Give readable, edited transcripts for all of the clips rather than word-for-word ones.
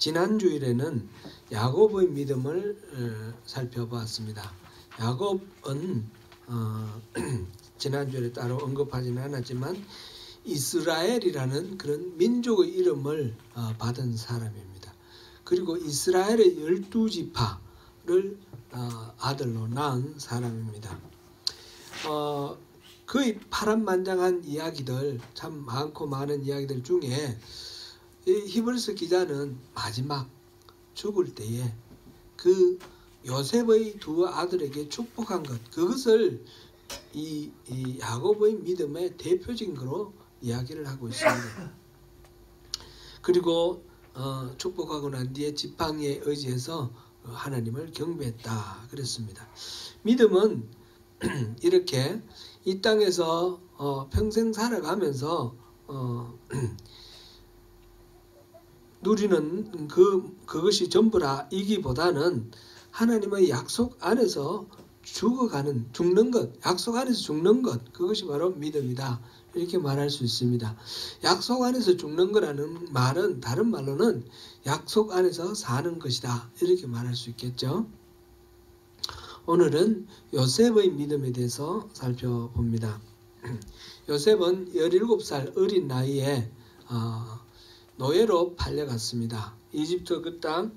지난 주일에는 야곱의 믿음을 살펴보았습니다. 야곱은 지난 주일에 따로 언급하지는 않았지만 이스라엘이라는 그런 민족의 이름을 받은 사람입니다. 그리고 이스라엘의 12지파를 아들로 낳은 사람입니다. 거의 파란만장한 이야기들, 참 많고 많은 이야기들 중에 이 히브리서 기자는 마지막 죽을 때에 그 요셉의 두 아들에게 축복한 것, 그것을 이 야곱의 믿음의 대표적인 거로 이야기를 하고 있습니다. 그리고 축복하고 난 뒤에 지팡이에 의지해서 하나님을 경배했다 그랬습니다. 믿음은 이렇게 이 땅에서 평생 살아가면서 누리는 그것이 전부라 이기보다는 하나님의 약속 안에서 죽는 것, 약속 안에서 죽는 것, 그것이 바로 믿음이다. 이렇게 말할 수 있습니다. 약속 안에서 죽는 거라는 말은 다른 말로는 약속 안에서 사는 것이다. 이렇게 말할 수 있겠죠. 오늘은 요셉의 믿음에 대해서 살펴봅니다. 요셉은 17살 어린 나이에 노예로 팔려갔습니다. 이집트 그 땅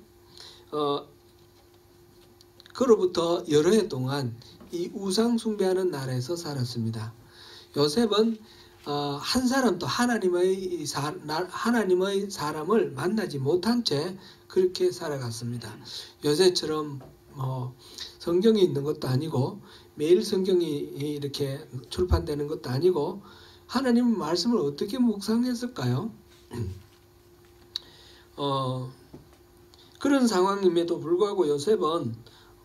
그로부터 여러 해 동안 이 우상 숭배하는 나라에서 살았습니다. 요셉은 한 사람도 하나님의 사람을 만나지 못한 채 그렇게 살아갔습니다. 요새처럼 성경이 있는 것도 아니고 매일 성경이 이렇게 출판되는 것도 아니고 하나님 말씀을 어떻게 묵상했을까요? 그런 상황임에도 불구하고 요셉은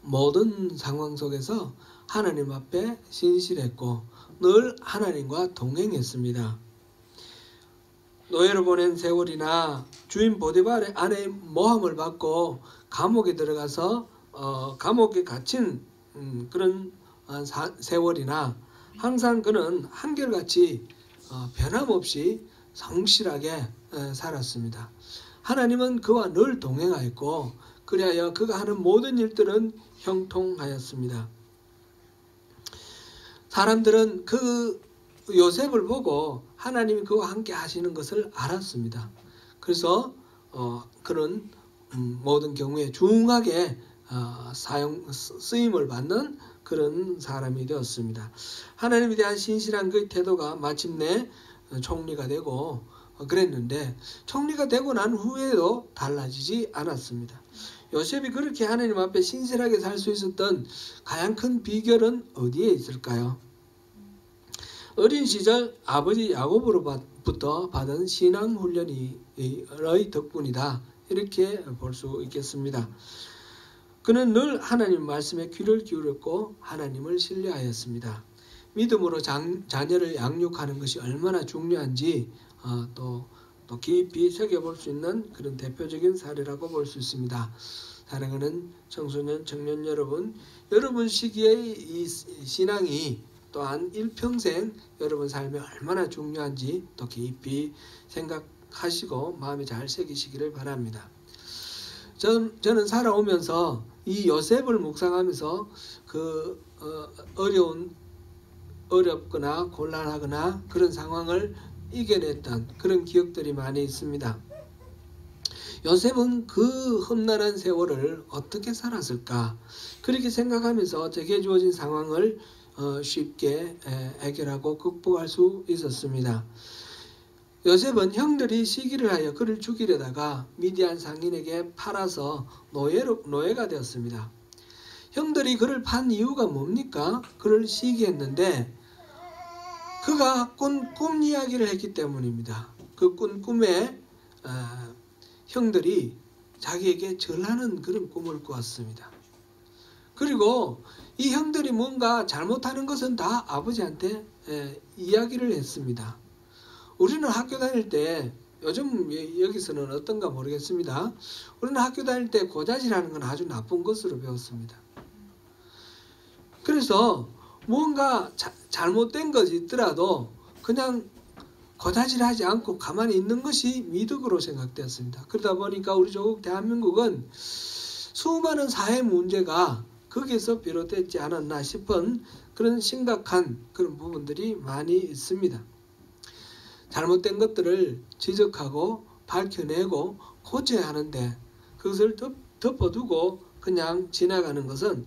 모든 상황 속에서 하나님 앞에 신실했고 늘 하나님과 동행했습니다. 노예로 보낸 세월이나 주인 보디발의 아내의 모함을 받고 감옥에 들어가서 감옥에 갇힌 그런 세월이나 항상 그는 한결같이 변함없이 성실하게 살았습니다. 하나님은 그와 늘 동행하였고 그리하여 그가 하는 모든 일들은 형통하였습니다. 사람들은 그 요셉을 보고 하나님이 그와 함께 하시는 것을 알았습니다. 그래서 그는 모든 경우에 중하게 쓰임을 받는 그런 사람이 되었습니다. 하나님에 대한 신실한 그 태도가 마침내 총리가 되고 그랬는데 총리가 되고 난 후에도 달라지지 않았습니다. 요셉이 그렇게 하나님 앞에 신실하게 살 수 있었던 가장 큰 비결은 어디에 있을까요? 어린 시절 아버지 야곱으로부터 받은 신앙 훈련의 덕분이다. 이렇게 볼 수 있겠습니다. 그는 늘 하나님 말씀에 귀를 기울였고 하나님을 신뢰하였습니다. 믿음으로 자녀를 양육하는 것이 얼마나 중요한지 또 깊이 새겨볼 수 있는 그런 대표적인 사례라고 볼 수 있습니다. 사랑하는 청소년, 청년 여러분 시기의 이 신앙이 또한 일평생 여러분 삶에 얼마나 중요한지 또 깊이 생각하시고 마음에 잘 새기시기를 바랍니다. 저는 살아오면서 이 요셉을 묵상하면서 그 어렵거나 곤란하거나 그런 상황을 이겨냈던 그런 기억들이 많이 있습니다. 요셉은 그 험난한 세월을 어떻게 살았을까? 그렇게 생각하면서 제게 주어진 상황을 쉽게 해결하고 극복할 수 있었습니다. 요셉은 형들이 시기를 하여 그를 죽이려다가 미디안 상인에게 팔아서 노예가 되었습니다. 형들이 그를 판 이유가 뭡니까? 그를 시기했는데 그가 꿈 이야기를 했기 때문입니다. 그 꿈에 형들이 자기에게 절하는 그런 꿈을 꾸었습니다. 그리고 이 형들이 뭔가 잘못하는 것은 다 아버지한테 이야기를 했습니다. 우리는 학교 다닐 때 요즘 여기서는 어떤가 모르겠습니다. 우리는 학교 다닐 때 고자질하는 건 아주 나쁜 것으로 배웠습니다. 그래서 뭔가 잘못된 것이 있더라도 그냥 고다질하지 않고 가만히 있는 것이 미덕으로 생각되었습니다. 그러다 보니까 우리 조국 대한민국은 수많은 사회 문제가 거기에서 비롯되지 않았나 싶은 그런 심각한 그런 부분들이 많이 있습니다. 잘못된 것들을 지적하고 밝혀내고 고쳐야 하는데 그것을 덮어두고 그냥 지나가는 것은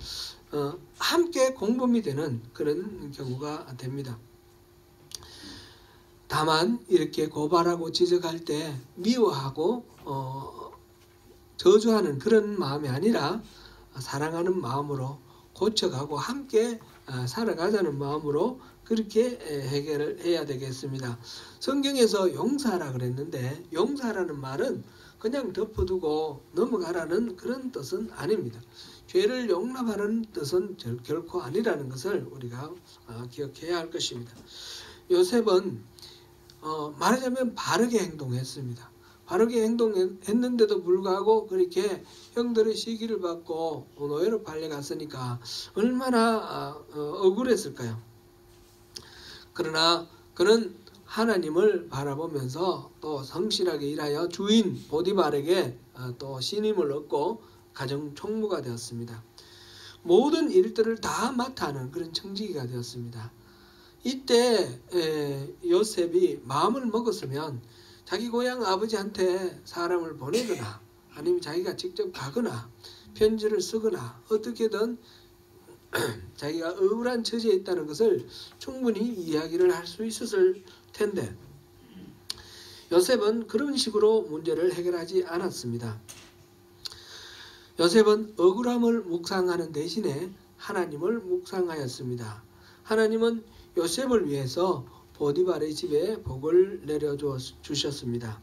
함께 공범이 되는 그런 경우가 됩니다. 다만 이렇게 고발하고 지적할 때 미워하고 저주하는 그런 마음이 아니라 사랑하는 마음으로 고쳐가고 함께 살아가자는 마음으로 그렇게 해결을 해야 되겠습니다. 성경에서 용서하라 그랬는데 용서하라는 말은 그냥 덮어두고 넘어가라는 그런 뜻은 아닙니다. 죄를 용납하는 뜻은 결코 아니라는 것을 우리가 기억해야 할 것입니다. 요셉은 말하자면 바르게 행동했습니다. 바르게 행동했는데도 불구하고 그렇게 형들의 시기를 받고 노예로 팔려갔으니까 얼마나 억울했을까요? 그러나 그는 하나님을 바라보면서 또 성실하게 일하여 주인 보디발에게 또 신임을 얻고 가정 총무가 되었습니다. 모든 일들을 다 맡아 하는 그런 청지기가 되었습니다. 이때 요셉이 마음을 먹었으면 자기 고향 아버지한테 사람을 보내거나 아니면 자기가 직접 가거나 편지를 쓰거나 어떻게든 자기가 억울한 처지에 있다는 것을 충분히 이야기를 할 수 있었을 텐데 요셉은 그런 식으로 문제를 해결하지 않았습니다. 요셉은 억울함을 묵상하는 대신에 하나님을 묵상하였습니다. 하나님은 요셉을 위해서 보디발의 집에 복을 내려주셨습니다.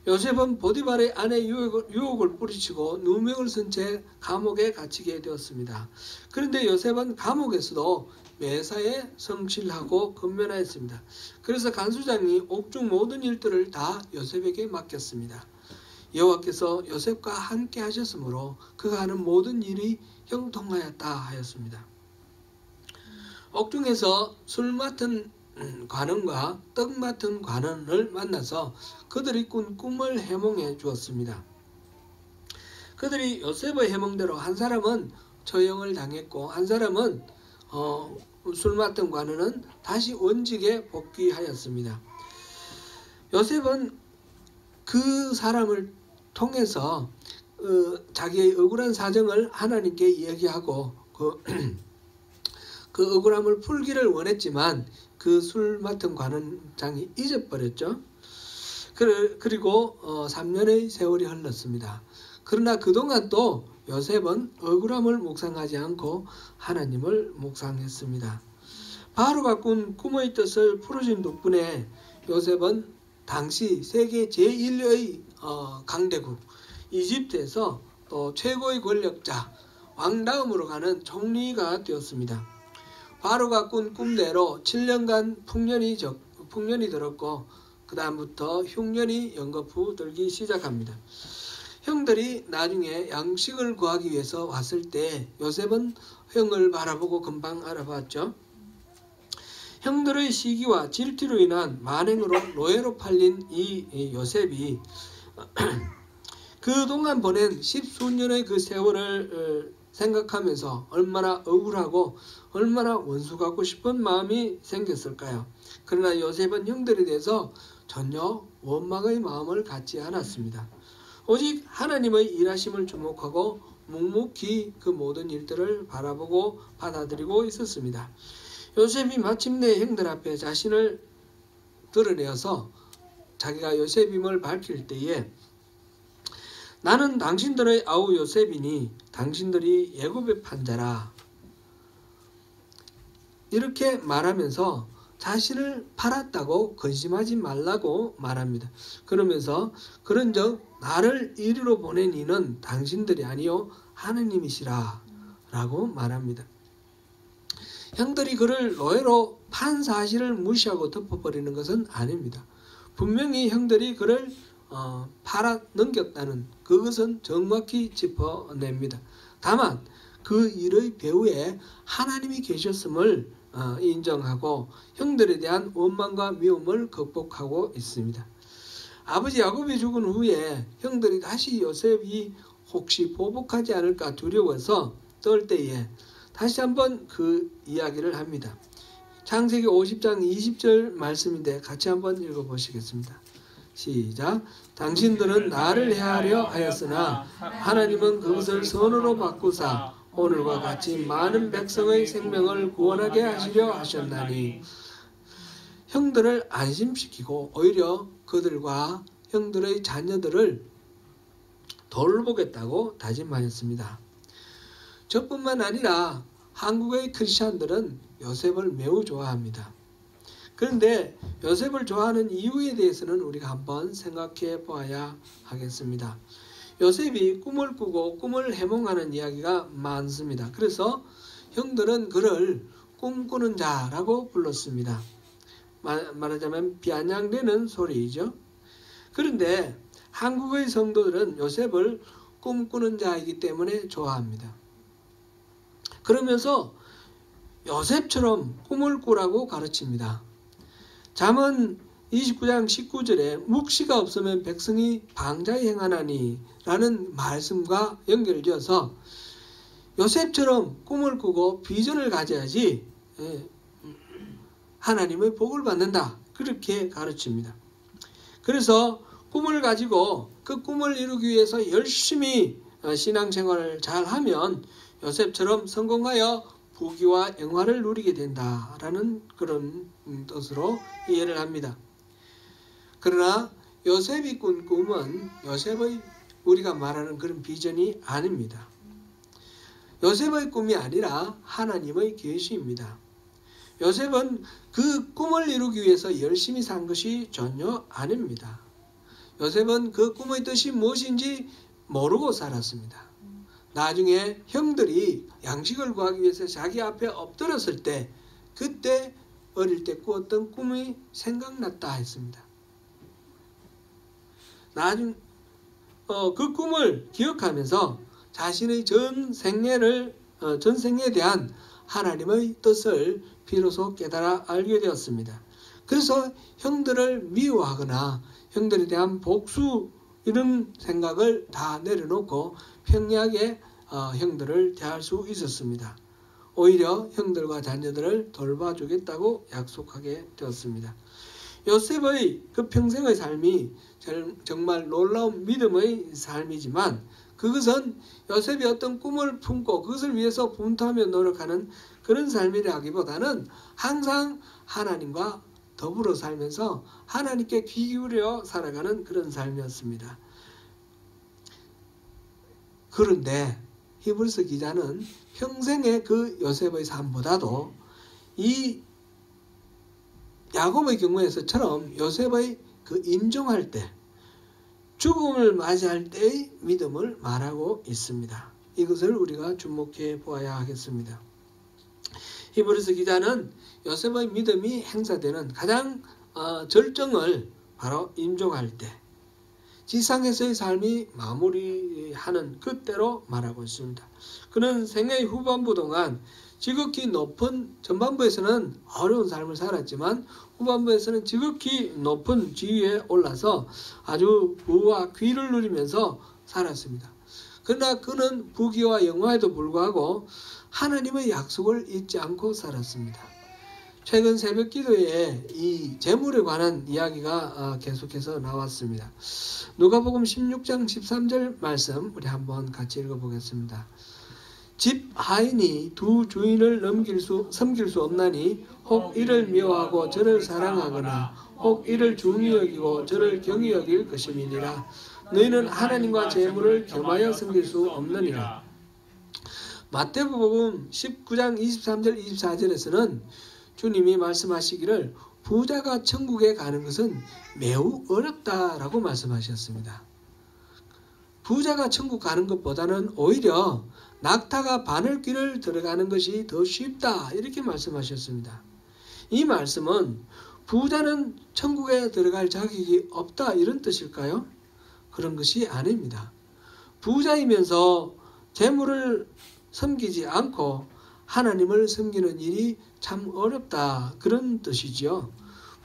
요셉은 보디발의 아내 유혹을 뿌리치고 누명을 쓴 채 감옥에 갇히게 되었습니다. 그런데 요셉은 감옥에서도 매사에 성실하고 근면하였습니다. 그래서 간수장이 옥중 모든 일들을 다 요셉에게 맡겼습니다. 여호와께서 요셉과 함께 하셨으므로 그가 하는 모든 일이 형통하였다 하였습니다. 옥중에서 술 맡은 관원과 떡 맡은 관원을 만나서 그들이 꾼 꿈을 해몽해 주었습니다. 그들이 요셉의 해몽대로 한 사람은 처형을 당했고 한 사람은 술 맡은 관원은 다시 원직에 복귀하였습니다. 요셉은 그 사람을 통해서 자기의 억울한 사정을 하나님께 이야기하고 그 억울함을 풀기를 원했지만 그 술 맡은 관원장이 잊어버렸죠. 그리고 3년의 세월이 흘렀습니다. 그러나 그동안 또 요셉은 억울함을 묵상하지 않고 하나님을 묵상했습니다. 바로가 꾼 꿈의 뜻을 풀어준 덕분에 요셉은 당시 세계 제1의 강대국 이집트에서 또 최고의 권력자 왕 다음으로 가는 총리가 되었습니다. 바로가 꾼 꿈대로 7년간 풍년이 들었고 그 다음부터 흉년이 연거푸 들기 시작합니다. 형들이 나중에 양식을 구하기 위해서 왔을 때 요셉은 형을 바라보고 금방 알아봤죠. 형들의 시기와 질투로 인한 만행으로 노예로 팔린 이 요셉이 그동안 보낸 10수년의 그 세월을 생각하면서 얼마나 억울하고 얼마나 원수 갖고 싶은 마음이 생겼을까요? 그러나 요셉은 형들에 대해서 전혀 원망의 마음을 갖지 않았습니다. 오직 하나님의 일하심을 주목하고 묵묵히 그 모든 일들을 바라보고 받아들이고 있었습니다. 요셉이 마침내 형들 앞에 자신을 드러내어서 자기가 요셉임을 밝힐 때에 나는 당신들의 아우 요셉이니 당신들이 애굽의 판자라 이렇게 말하면서 자신을 팔았다고 근심하지 말라고 말합니다. 그러면서 그런즉 나를 이리로 보낸 이는 당신들이 아니요 하느님이시라 라고 말합니다. 형들이 그를 노예로 판 사실을 무시하고 덮어버리는 것은 아닙니다. 분명히 형들이 그를 팔아 넘겼다는 그것은 정확히 짚어냅니다. 다만 그 일의 배후에 하나님이 계셨음을 인정하고 형들에 대한 원망과 미움을 극복하고 있습니다. 아버지 야곱이 죽은 후에 형들이 다시 요셉이 혹시 보복하지 않을까 두려워서 떨 때에 다시 한번 그 이야기를 합니다. 창세기 50장 20절 말씀인데 같이 한번 읽어보시겠습니다. 시작. 당신들은 나를 해하려 하였으나 하나님은 그것을 선으로 바꾸사 오늘과 같이 많은 백성의 생명을 구원하게 하시려 하셨나니. 형들을 안심시키고 오히려 그들과 형들의 자녀들을 돌보겠다고 다짐하였습니다. 저뿐만 아니라 한국의 크리스찬들은 요셉을 매우 좋아합니다. 그런데 요셉을 좋아하는 이유에 대해서는 우리가 한번 생각해 보아야 하겠습니다. 요셉이 꿈을 꾸고 꿈을 해몽하는 이야기가 많습니다. 그래서 형들은 그를 꿈꾸는 자라고 불렀습니다. 말하자면 비아냥대는 소리이죠. 그런데 한국의 성도들은 요셉을 꿈꾸는 자이기 때문에 좋아합니다. 그러면서 요셉처럼 꿈을 꾸라고 가르칩니다. 잠언 29장 19절에 묵시가 없으면 백성이 방자히 행하나니 라는 말씀과 연결되어서 요셉처럼 꿈을 꾸고 비전을 가져야지 하나님의 복을 받는다. 그렇게 가르칩니다. 그래서 꿈을 가지고 그 꿈을 이루기 위해서 열심히 신앙생활을 잘하면 요셉처럼 성공하여 부귀와 영화를 누리게 된다라는 그런 뜻으로 이해를 합니다. 그러나 요셉이 꾼 꿈은 요셉의 우리가 말하는 그런 비전이 아닙니다. 요셉의 꿈이 아니라 하나님의 계시입니다. 요셉은 그 꿈을 이루기 위해서 열심히 산 것이 전혀 아닙니다. 요셉은 그 꿈의 뜻이 무엇인지 모르고 살았습니다. 나중에 형들이 양식을 구하기 위해서 자기 앞에 엎드렸을 때 그때 어릴 때 꾸었던 꿈이 생각났다 했습니다. 나중 그 꿈을 기억하면서 자신의 전 생애에 대한 하나님의 뜻을 비로소 깨달아 알게 되었습니다. 그래서 형들을 미워하거나 형들에 대한 복수 이런 생각을 다 내려놓고 평이하게 형들을 대할 수 있었습니다. 오히려 형들과 자녀들을 돌봐주겠다고 약속하게 되었습니다. 요셉의 그 평생의 삶이 정말 놀라운 믿음의 삶이지만 그것은 요셉이 어떤 꿈을 품고 그것을 위해서 분투하며 노력하는 그런 삶이라기보다는 항상 하나님과 더불어 살면서 하나님께 귀 기울여 살아가는 그런 삶이었습니다. 그런데 히브리서 기자는 평생의 그 요셉의 삶보다도 이 야곱의 경우에서처럼 요셉의 그 임종할 때 죽음을 맞이할 때의 믿음을 말하고 있습니다. 이것을 우리가 주목해 보아야 하겠습니다. 히브리서 기자는 요셉의 믿음이 행사되는 가장 절정을 바로 임종할 때 지상에서의 삶이 마무리하는 그때로 말하고 있습니다. 그는 생애의 후반부 동안 지극히 높은 전반부에서는 어려운 삶을 살았지만 후반부에서는 지극히 높은 지위에 올라서 아주 부와 귀를 누리면서 살았습니다. 그러나 그는 부귀와 영화에도 불구하고 하나님의 약속을 잊지 않고 살았습니다. 최근 새벽 기도에 이 재물에 관한 이야기가 계속해서 나왔습니다. 누가복음 16장 13절 말씀 우리 한번 같이 읽어보겠습니다. 집 하인이 두 주인을 섬길 수 없나니 혹 이를 미워하고 저를 사랑하거나 혹 이를 중히 여기고 저를 경히 여길 것임이니라. 너희는 하나님과 재물을 겸하여 섬길 수 없느니라. 마태복음 19장 23절 24절에서는 주님이 말씀하시기를 부자가 천국에 가는 것은 매우 어렵다라고 말씀하셨습니다. 부자가 천국 가는 것보다는 오히려 낙타가 바늘귀를 들어가는 것이 더 쉽다 이렇게 말씀하셨습니다. 이 말씀은 부자는 천국에 들어갈 자격이 없다 이런 뜻일까요? 그런 것이 아닙니다. 부자이면서 재물을 섬기지 않고 하나님을 섬기는 일이 참 어렵다, 그런 뜻이지요.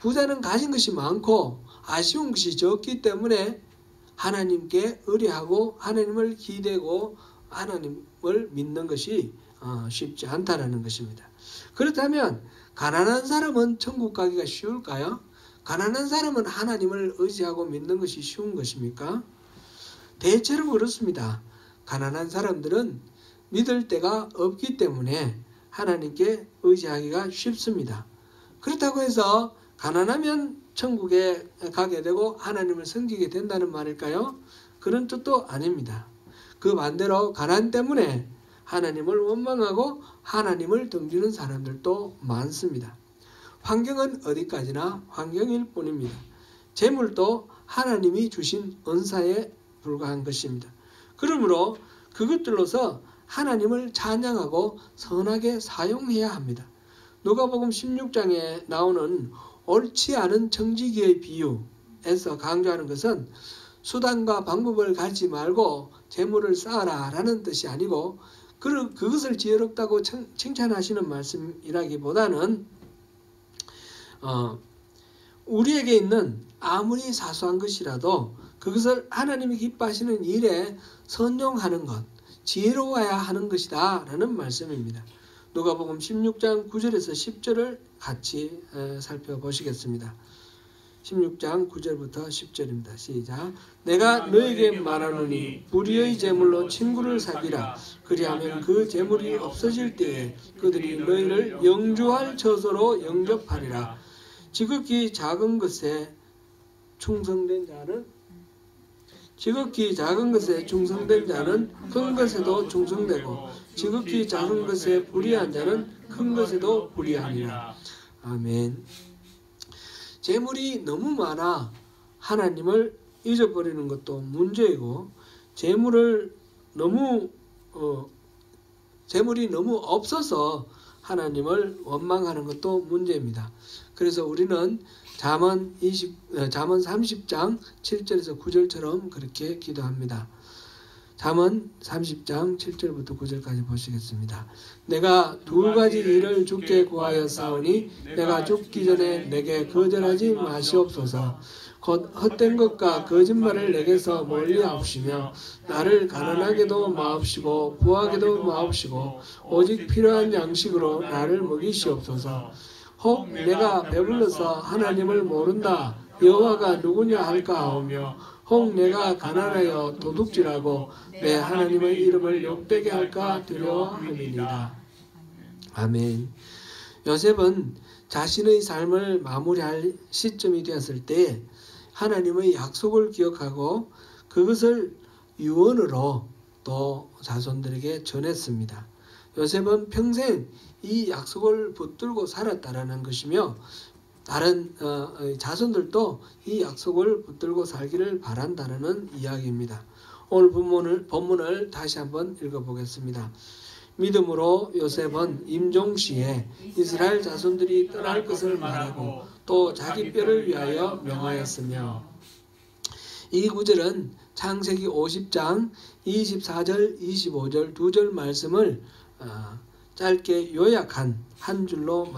부자는 가진 것이 많고 아쉬운 것이 적기 때문에 하나님께 의뢰하고 하나님을 기대고 하나님을 믿는 것이 쉽지 않다라는 것입니다. 그렇다면 가난한 사람은 천국 가기가 쉬울까요? 가난한 사람은 하나님을 의지하고 믿는 것이 쉬운 것입니까? 대체로 그렇습니다. 가난한 사람들은 믿을 데가 없기 때문에 하나님께 의지하기가 쉽습니다. 그렇다고 해서 가난하면 천국에 가게 되고 하나님을 섬기게 된다는 말일까요? 그런 뜻도 아닙니다. 그 반대로 가난 때문에 하나님을 원망하고 하나님을 등지는 사람들도 많습니다. 환경은 어디까지나 환경일 뿐입니다. 재물도 하나님이 주신 은사에 불과한 것입니다. 그러므로 그것들로서 하나님을 찬양하고 선하게 사용해야 합니다. 누가복음 16장에 나오는 옳지 않은 청지기의 비유에서 강조하는 것은 수단과 방법을 갖지 말고 재물을 쌓아라 라는 뜻이 아니고 그것을 지혜롭다고 칭찬하시는 말씀이라기보다는 우리에게 있는 아무리 사소한 것이라도 그것을 하나님이 기뻐하시는 일에 선용하는 것, 지혜로워야 하는 것이다 라는 말씀입니다. 누가복음 16장 9절에서 10절을 같이 살펴보시겠습니다. 16장 9절부터 10절입니다. 시작. 내가 너에게 말하노니 불의의 재물로 친구를 사귀라. 그리하면 그 재물이 없어질 때에 그들이 너희를 영주할 처소로 영접하리라. 지극히 작은 것에 충성된 자는 큰 것에도 충성되고 지극히 작은 것에 불의한 자는 큰 것에도 불의하니라. 아멘. 재물이 너무 많아 하나님을 잊어버리는 것도 문제이고 재물이 너무 없어서 하나님을 원망하는 것도 문제입니다. 그래서 우리는 잠언 30장 7절에서 9절처럼 그렇게 기도합니다. 잠언 30장 7절부터 9절까지 보시겠습니다. 내가 두 가지 일을 주께 구하였사오니 내가 죽기 전에 내게 거절하지 마시옵소서. 곧 헛된 것과 거짓말을 내게서 멀리하옵시며 나를 가난하게도 마옵시고 부하게도 마옵시고 오직 필요한 양식으로 나를 먹이시옵소서. 혹 내가 배불러서 하나님을 모른다 여호와가 누구냐 할까 하오며 혹 내가 가난하여 도둑질하고 내 하나님의 이름을 욕되게 할까 두려워함이니이다. 아멘. 요셉은 자신의 삶을 마무리할 시점이 되었을 때 하나님의 약속을 기억하고 그것을 유언으로 또 자손들에게 전했습니다. 요셉은 평생 이 약속을 붙들고 살았다라는 것이며 다른 자손들도 이 약속을 붙들고 살기를 바란다는 이야기입니다. 오늘 본문을 다시 한번 읽어보겠습니다. 믿음으로 요셉은 임종시에 이스라엘 자손들이 떠날 것을 말하고 또 자기 뼈를 위하여 명하였으며 이 구절은 창세기 50장 24절 25절 두 절 말씀을 짧게 요약한 한 줄로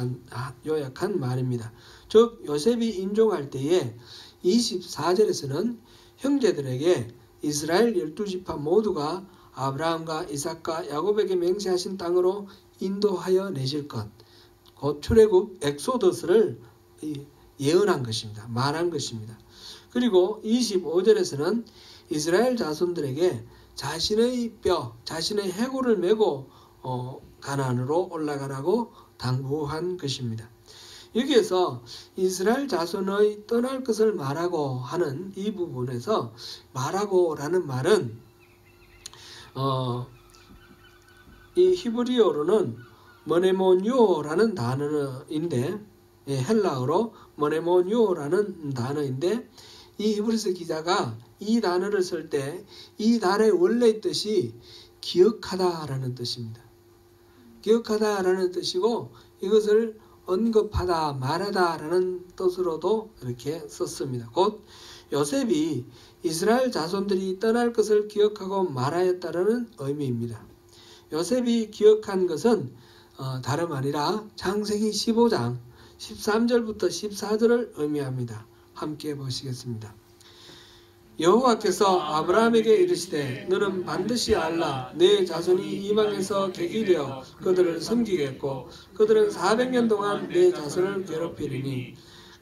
요약한 말입니다. 즉 요셉이 임종할 때에 24절에서는 형제들에게 이스라엘 12지파 모두가 아브라함과 이삭과 야곱에게 맹세하신 땅으로 인도하여 내실 것, 곧 출애굽 엑소더스를 예언한 것입니다. 말한 것입니다. 그리고 25절에서는 이스라엘 자손들에게 자신의 뼈, 자신의 해골을 메고 가나안으로 올라가라고 당부한 것입니다. 여기에서 이스라엘 자손의 떠날 것을 말하고 하는 이 부분에서 말하고라는 말은 이 히브리어로는 머네모뉴오라는 단어인데 헬라어로 머네모뉴오라는 단어인데 이 히브리서 기자가 이 단어를 쓸 때 이 단어의 원래 뜻이 기억하다라는 뜻입니다. 기억하다라는 뜻이고 이것을 언급하다, 말하다라는 뜻으로도 이렇게 썼습니다. 곧 요셉이 이스라엘 자손들이 떠날 것을 기억하고 말하였다라는 의미입니다. 요셉이 기억한 것은 다름 아니라 창세기 15장 13절부터 14절을 의미합니다. 함께 보시겠습니다. 여호와께서 아브라함에게 이르시되 너는 반드시 알라 내 자손이 이방에서 객이 되어 그들을 섬기겠고 그들은 400년 동안 내 자손을 괴롭히리니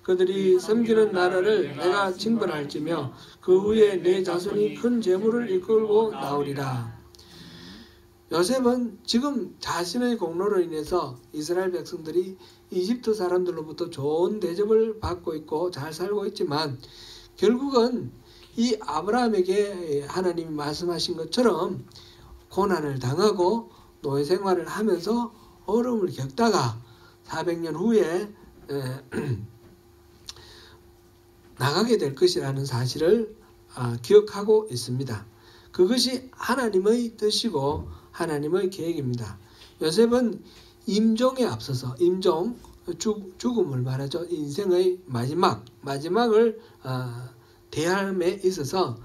그들이 섬기는 나라를 내가 징벌할지며 그 후에 내 자손이 큰 재물을 이끌고 나오리라. 요셉은 지금 자신의 공로로 인해서 이스라엘 백성들이 이집트 사람들로부터 좋은 대접을 받고 있고 잘 살고 있지만 결국은 이 아브라함에게 하나님이 말씀하신 것처럼 고난을 당하고 노예 생활을 하면서 어려움을 겪다가 400년 후에 나가게 될 것이라는 사실을 기억하고 있습니다. 그것이 하나님의 뜻이고 하나님의 계획입니다. 요셉은 임종에 앞서서 임종, 죽음을 말하죠. 인생의 마지막을 대함에 있어서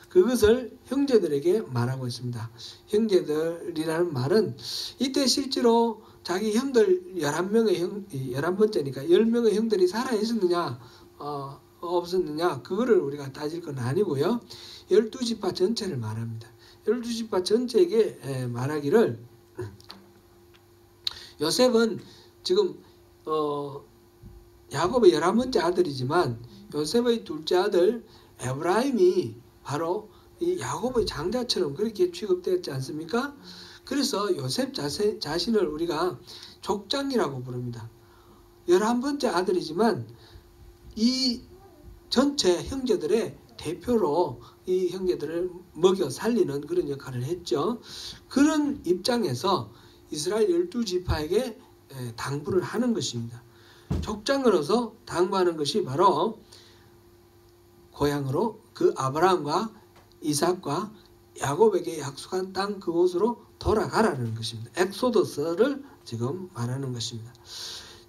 그것을 형제들에게 말하고 있습니다. 형제들이라는 말은 이때 실제로 자기 형들 11번째니까 10명의 형들이 살아있었느냐 없었느냐 그거를 우리가 따질 건 아니고요. 12지파 전체를 말합니다. 12지파 전체에게 말하기를 요셉은 지금 야곱의 11번째 아들이지만 요셉의 둘째 아들 에브라임이 바로 이 야곱의 장자처럼 그렇게 취급되었지 않습니까? 그래서 요셉 자신을 우리가 족장이라고 부릅니다. 11번째 아들이지만 이 전체 형제들의 대표로 이 형제들을 먹여 살리는 그런 역할을 했죠. 그런 입장에서 이스라엘 12지파에게 당부를 하는 것입니다. 족장으로서 당부하는 것이 바로 고향으로 그 아브라함과 이삭과 야곱에게 약속한 땅 그곳으로 돌아가라는 것입니다. 엑소더스를 지금 말하는 것입니다.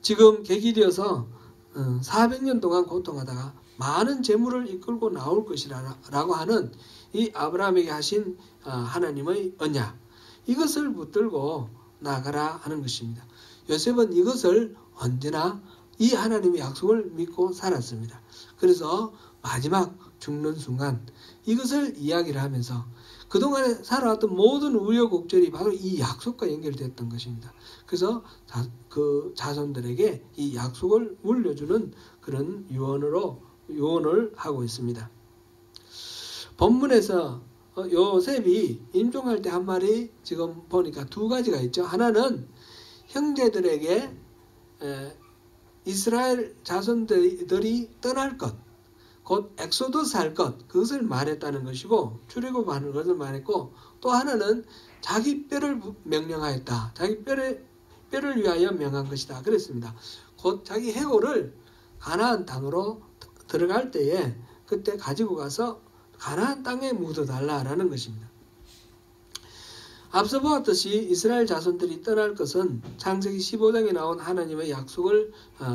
지금 객이 되어서 400년 동안 고통하다가 많은 재물을 이끌고 나올 것이라고 하는 이 아브라함에게 하신 하나님의 언약, 이것을 붙들고 나가라 하는 것입니다. 요셉은 이것을 언제나 이 하나님의 약속을 믿고 살았습니다. 그래서 마지막 죽는 순간 이것을 이야기를 하면서 그동안에 살아왔던 모든 우여곡절이 바로 이 약속과 연결됐던 것입니다. 그래서 그 자손들에게 이 약속을 물려주는 그런 유언을 하고 있습니다. 본문에서 요셉이 임종할 때 한 말이 지금 보니까 두 가지가 있죠. 하나는 형제들에게 이스라엘 자손들이 떠날 것, 곧 엑소더스 할 것, 그것을 말했다는 것이고 출애굽하는 것을 말했고, 또 하나는 자기 뼈를 명령하였다. 자기 뼈를 위하여 명한 것이다. 그랬습니다. 곧 자기 해골을 가나안 땅으로 들어갈 때에 그때 가지고 가서 가나안 땅에 묻어달라라는 것입니다. 앞서 보았듯이 이스라엘 자손들이 떠날 것은 창세기 15장에 나온 하나님의 약속을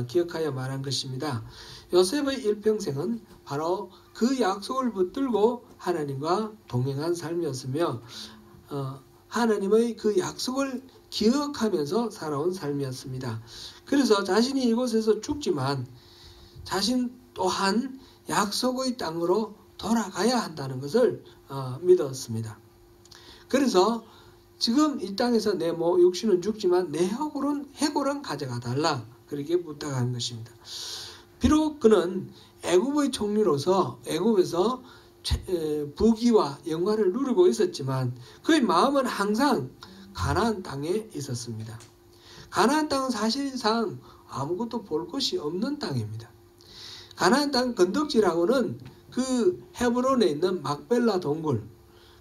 기억하여 말한 것입니다. 요셉의 일평생은 바로 그 약속을 붙들고 하나님과 동행한 삶이었으며 하나님의 그 약속을 기억하면서 살아온 삶이었습니다. 그래서 자신이 이곳에서 죽지만 자신 또한 약속의 땅으로 돌아가야 한다는 것을 믿었습니다. 그래서 지금 이 땅에서 내 육신은 죽지만 내 해골은 가져가 달라, 그렇게 부탁한 것입니다. 비록 그는 애굽의 총리로서 애굽에서 부귀와 영화를 누리고 있었지만 그의 마음은 항상 가나안 땅에 있었습니다. 가나안 땅은 사실상 아무것도 볼 것이 없는 땅입니다. 가나안 땅 건덕지라고는 그 헤브론에 있는 막벨라 동굴,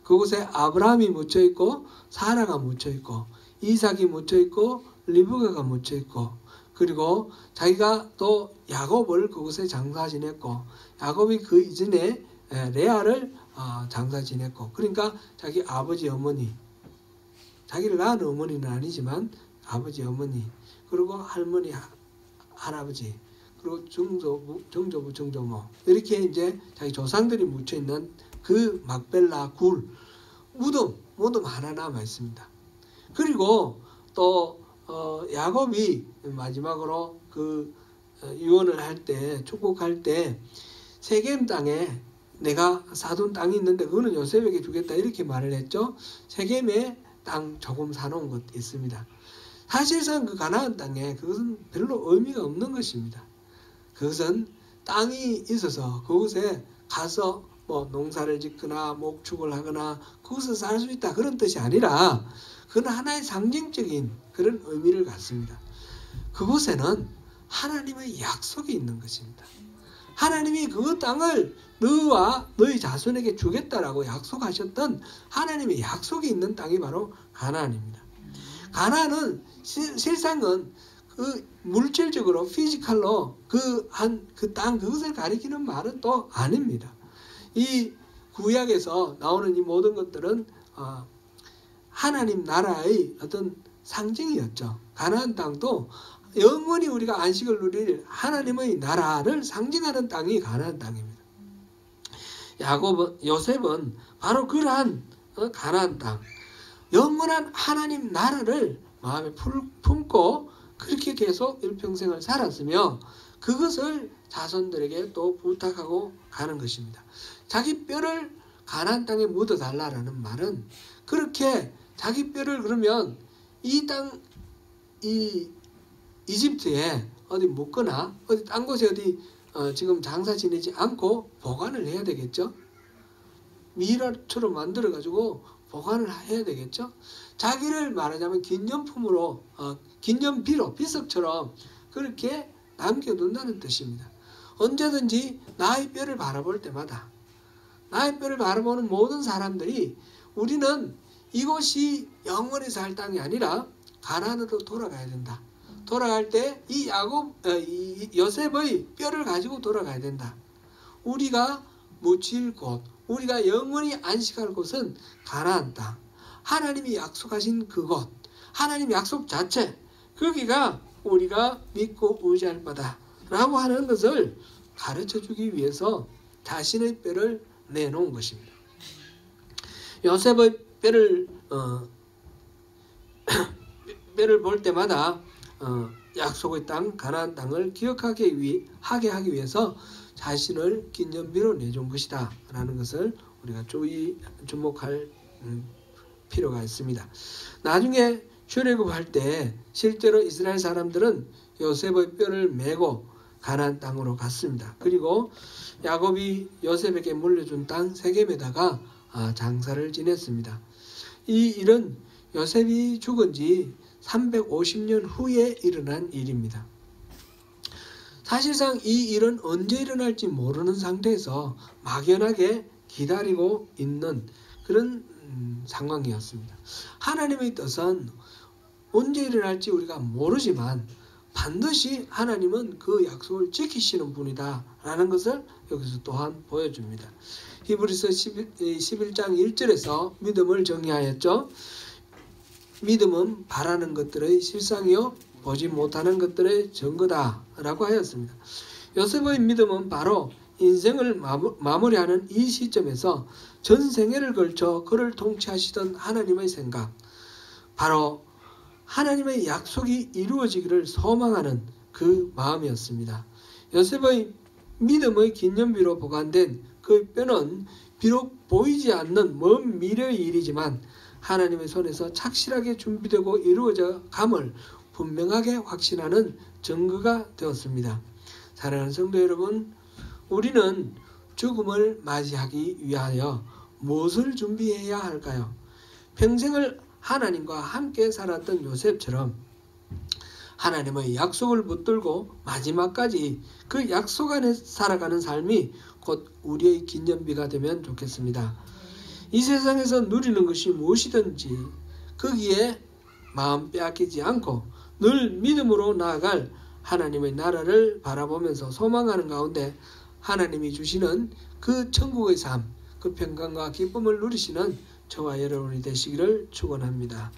그곳에 아브라함이 묻혀있고 사라가 묻혀있고 이삭이 묻혀있고 리브가가 묻혀있고, 그리고 자기가 또 야곱을 그곳에 장사 지냈고 야곱이 그 이전에 레아를 장사 지냈고, 그러니까 자기 아버지 어머니, 자기를 낳은 어머니는 아니지만 아버지 어머니, 그리고 할머니 할아버지, 그리고 정조부 정조모, 이렇게 이제 자기 조상들이 묻혀있는 그 막벨라 굴 무덤 하나 남아 있습니다. 그리고 또 야곱이 마지막으로 그 유언을 할 때, 축복할 때 세겜 땅에 내가 사둔 땅이 있는데 그거는 요셉에게 주겠다 이렇게 말을 했죠. 세겜에 땅 조금 사놓은 것 있습니다. 사실상 그 가나안 땅에 그것은 별로 의미가 없는 것입니다. 그것은 땅이 있어서 그곳에 가서 뭐 농사를 짓거나 목축을 하거나 그곳에서 살 수 있다 그런 뜻이 아니라 그건 하나의 상징적인 그런 의미를 갖습니다. 그곳에는 하나님의 약속이 있는 것입니다. 하나님이 그 땅을 너와 너희 자손에게 주겠다라고 약속하셨던 하나님의 약속이 있는 땅이 바로 가나안입니다. 가나안은 실상은 그 물질적으로 피지컬로 그 땅 그것을 가리키는 말은 또 아닙니다. 이 구약에서 나오는 이 모든 것들은 하나님 나라의 어떤 상징이었죠. 가나안 땅도 영원히 우리가 안식을 누릴 하나님의 나라를 상징하는 땅이 가나안 땅입니다. 요셉은 바로 그러한 가나안 땅, 영원한 하나님 나라를 마음에 품고 그렇게 계속 일평생을 살았으며 그것을 자손들에게 또 부탁하고 가는 것입니다. 자기 뼈를 가나안 땅에 묻어달라는 말은 그렇게 자기 뼈를 그러면 이 땅, 이집트에 어디 묻거나 어디 딴 곳에 어디 지금 장사 지내지 않고 보관을 해야 되겠죠. 미라처럼 만들어 가지고 보관을 해야 되겠죠. 자기를 말하자면 기념품으로 기념비로 비석처럼 그렇게 남겨둔다는 뜻입니다. 언제든지 나의 뼈를 바라볼 때마다 나의 뼈를 바라보는 모든 사람들이 우리는 이곳이 영원히 살 땅이 아니라 가나안으로 돌아가야 된다. 돌아갈 때 이 요셉의 뼈를 가지고 돌아가야 된다. 우리가 묻힐 곳, 우리가 영원히 안식할 곳은 가나안 땅. 하나님이 약속하신 그곳, 하나님 약속 자체, 거기가 우리가 믿고 의지할 바다라고 하는 것을 가르쳐주기 위해서 자신의 뼈를 내놓은 것입니다. 요셉의 뼈를 볼 때마다 약속의 땅 가나안 땅을 기억하게 하기 위해서 자신을 기념비로 내준 것이다 라는 것을 우리가 주목할 필요가 있습니다. 나중에 출애굽할 때 실제로 이스라엘 사람들은 요셉의 뼈를 메고 가나안 땅으로 갔습니다. 그리고 야곱이 요셉에게 물려준 땅 세겜에다가 장사를 지냈습니다. 이 일은 요셉이 죽은 지 350년 후에 일어난 일입니다. 사실상 이 일은 언제 일어날지 모르는 상태에서 막연하게 기다리고 있는 그런 상황이었습니다. 하나님의 뜻은 언제 일어날지 우리가 모르지만 반드시 하나님은 그 약속을 지키시는 분이다 라는 것을 여기서 또한 보여줍니다. 히브리서 11장 1절에서 믿음을 정의하였죠. 믿음은 바라는 것들의 실상이요 보지 못하는 것들의 증거다 라고 하였습니다. 요셉의 믿음은 바로 인생을 마무리하는 이 시점에서 전생애를 걸쳐 그를 통치하시던 하나님의 생각, 바로 하나님의 약속이 이루어지기를 소망하는 그 마음이었습니다. 요셉의 믿음의 기념비로 보관된 그 뼈는 비록 보이지 않는 먼 미래의 일이지만 하나님의 손에서 착실하게 준비되고 이루어져 감을 분명하게 확신하는 증거가 되었습니다. 사랑하는 성도 여러분, 우리는 죽음을 맞이하기 위하여 무엇을 준비해야 할까요? 평생을 하나님과 함께 살았던 요셉처럼 하나님의 약속을 붙들고 마지막까지 그 약속 안에 살아가는 삶이 곧 우리의 기념비가 되면 좋겠습니다. 이 세상에서 누리는 것이 무엇이든지 거기에 마음 빼앗기지 않고 늘 믿음으로 나아갈 하나님의 나라를 바라보면서 소망하는 가운데 하나님이 주시는 그 천국의 삶, 그 평강과 기쁨을 누리시는 저와 여러분이 되시기를 축원합니다.